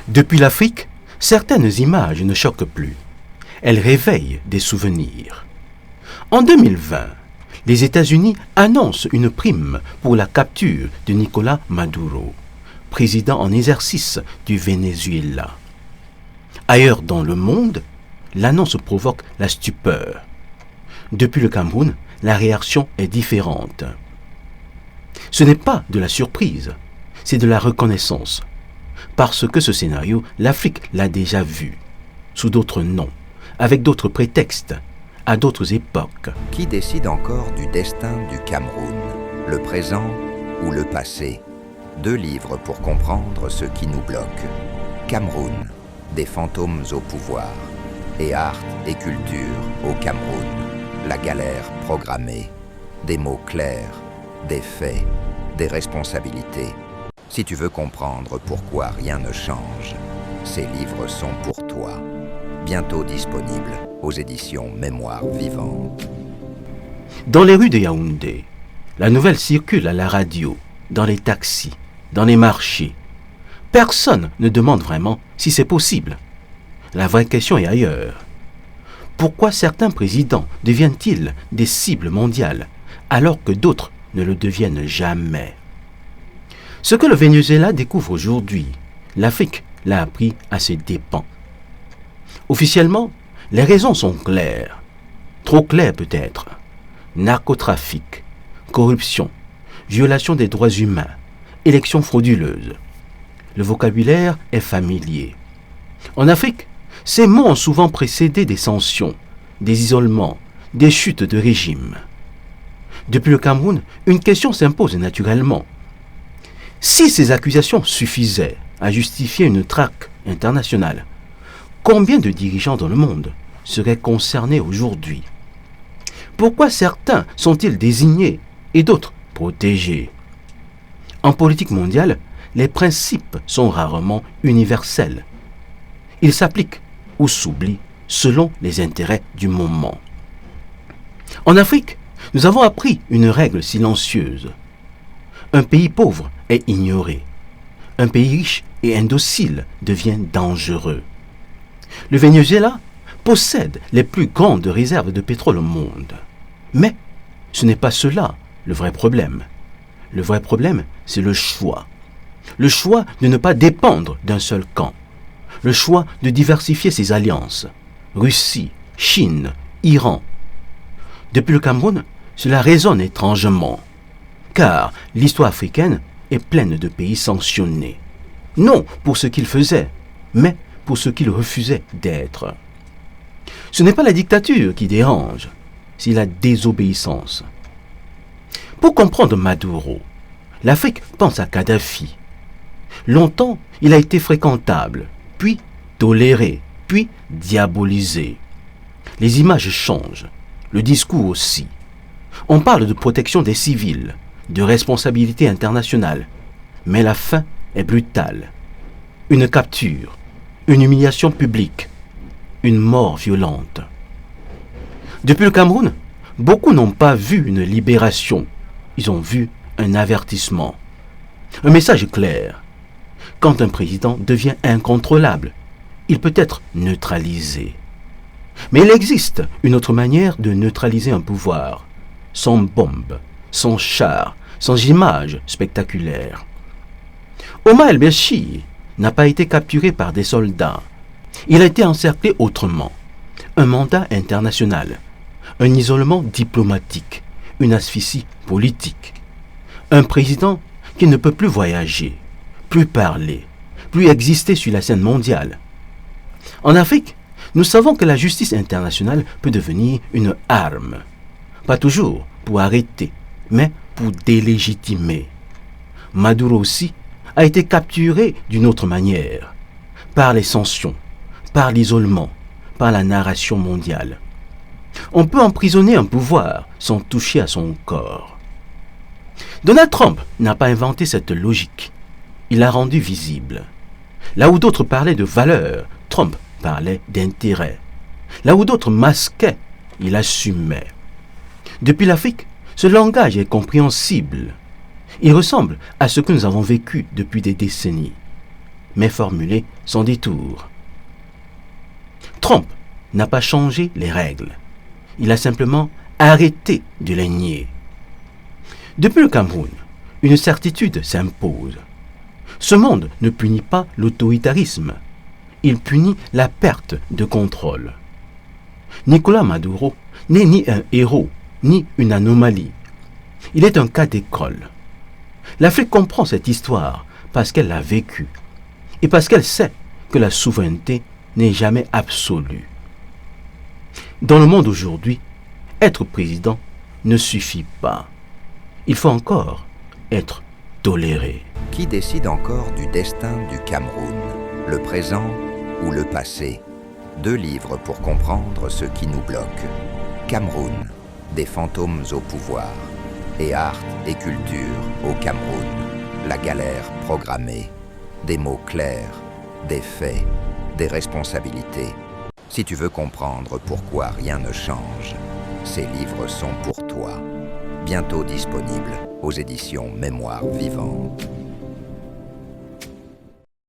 Depuis l'Afrique, certaines images ne choquent plus. Elles réveillent des souvenirs. En 2020, les États-Unis annoncent une prime pour la capture de Nicolás Maduro, président en exercice du Venezuela. Ailleurs dans le monde, l'annonce provoque la stupeur. Depuis le Cameroun, la réaction est différente. Ce n'est pas de la surprise, c'est de la reconnaissance. Parce que ce scénario, l'Afrique l'a déjà vu, sous d'autres noms, avec d'autres prétextes, à d'autres époques. Qui décide encore du destin du Cameroun? Le présent ou le passé? 2 livres pour comprendre ce qui nous bloque. Cameroun, des fantômes au pouvoir. Et art et culture au Cameroun. La galère programmée. Des mots clairs, des faits, des responsabilités. Si tu veux comprendre pourquoi rien ne change, ces livres sont pour toi. Bientôt disponibles aux éditions Mémoire Vivante. Dans les rues de Yaoundé, la nouvelle circule à la radio, dans les taxis, dans les marchés. Personne ne demande vraiment si c'est possible. La vraie question est ailleurs. Pourquoi certains présidents deviennent-ils des cibles mondiales alors que d'autres ne le deviennent jamais? Ce que le Venezuela découvre aujourd'hui, l'Afrique l'a appris à ses dépens. Officiellement, les raisons sont claires. Trop claires peut-être. Narcotrafic, corruption, violation des droits humains, élections frauduleuses. Le vocabulaire est familier. En Afrique, ces mots ont souvent précédé des sanctions, des isolements, des chutes de régime. Depuis le Cameroun, une question s'impose naturellement. Si ces accusations suffisaient à justifier une traque internationale, combien de dirigeants dans le monde seraient concernés aujourd'hui? Pourquoi certains sont-ils désignés et d'autres protégés? En politique mondiale, les principes sont rarement universels. Ils s'appliquent ou s'oublient selon les intérêts du moment. En Afrique, nous avons appris une règle silencieuse. Un pays pauvre est ignoré. Un pays riche et indocile devient dangereux. Le Venezuela possède les plus grandes réserves de pétrole au monde. Mais ce n'est pas cela le vrai problème. Le vrai problème, c'est le choix. Le choix de ne pas dépendre d'un seul camp. Le choix de diversifier ses alliances. Russie, Chine, Iran. Depuis le Cameroun, cela résonne étrangement. Car l'histoire africaine est pleine de pays sanctionnés. Non pour ce qu'ils faisaient, mais pour ce qu'ils refusaient d'être. Ce n'est pas la dictature qui dérange, c'est la désobéissance. Pour comprendre Maduro, l'Afrique pense à Kadhafi. Longtemps, il a été fréquentable, puis toléré, puis diabolisé. Les images changent, le discours aussi. On parle de protection des civils, de responsabilité internationale, mais la fin est brutale. Une capture, une humiliation publique, une mort violente. Depuis le Cameroun, beaucoup n'ont pas vu une libération, ils ont vu un avertissement. Un message clair. Quand un président devient incontrôlable, il peut être neutralisé. Mais il existe une autre manière de neutraliser un pouvoir, sans bombe, sans char, sans images spectaculaires. Omar el-Béchir n'a pas été capturé par des soldats. Il a été encerclé autrement. Un mandat international, un isolement diplomatique, une asphyxie politique. Un président qui ne peut plus voyager, plus parler, plus exister sur la scène mondiale. En Afrique, nous savons que la justice internationale peut devenir une arme. Pas toujours pour arrêter, mais pour délégitimer. Maduro aussi a été capturé d'une autre manière, par les sanctions, par l'isolement, par la narration mondiale. On peut emprisonner un pouvoir sans toucher à son corps. Donald Trump n'a pas inventé cette logique. Il l'a rendue visible. Là où d'autres parlaient de valeurs, Trump parlait d'intérêt. Là où d'autres masquaient, il assumait. Depuis l'Afrique, ce langage est compréhensible. Il ressemble à ce que nous avons vécu depuis des décennies. mais formulées sans détour. Trump n'a pas changé les règles. Il a simplement arrêté de les nier. Depuis le Cameroun, une certitude s'impose. Ce monde ne punit pas l'autoritarisme. Il punit la perte de contrôle. Nicolas Maduro n'est ni un héros, ni une anomalie. Il est un cas d'école. L'Afrique comprend cette histoire parce qu'elle l'a vécue et parce qu'elle sait que la souveraineté n'est jamais absolue. Dans le monde aujourd'hui, être président ne suffit pas. Il faut encore être toléré. Qui décide encore du destin du Cameroun, le présent ou le passé? 2 livres pour comprendre ce qui nous bloque. Cameroun, des fantômes au pouvoir. Et art et culture au Cameroun. La galère programmée. Des mots clairs, des faits, des responsabilités. Si tu veux comprendre pourquoi rien ne change, ces livres sont pour toi. Bientôt disponibles aux éditions Mémoire Vivante.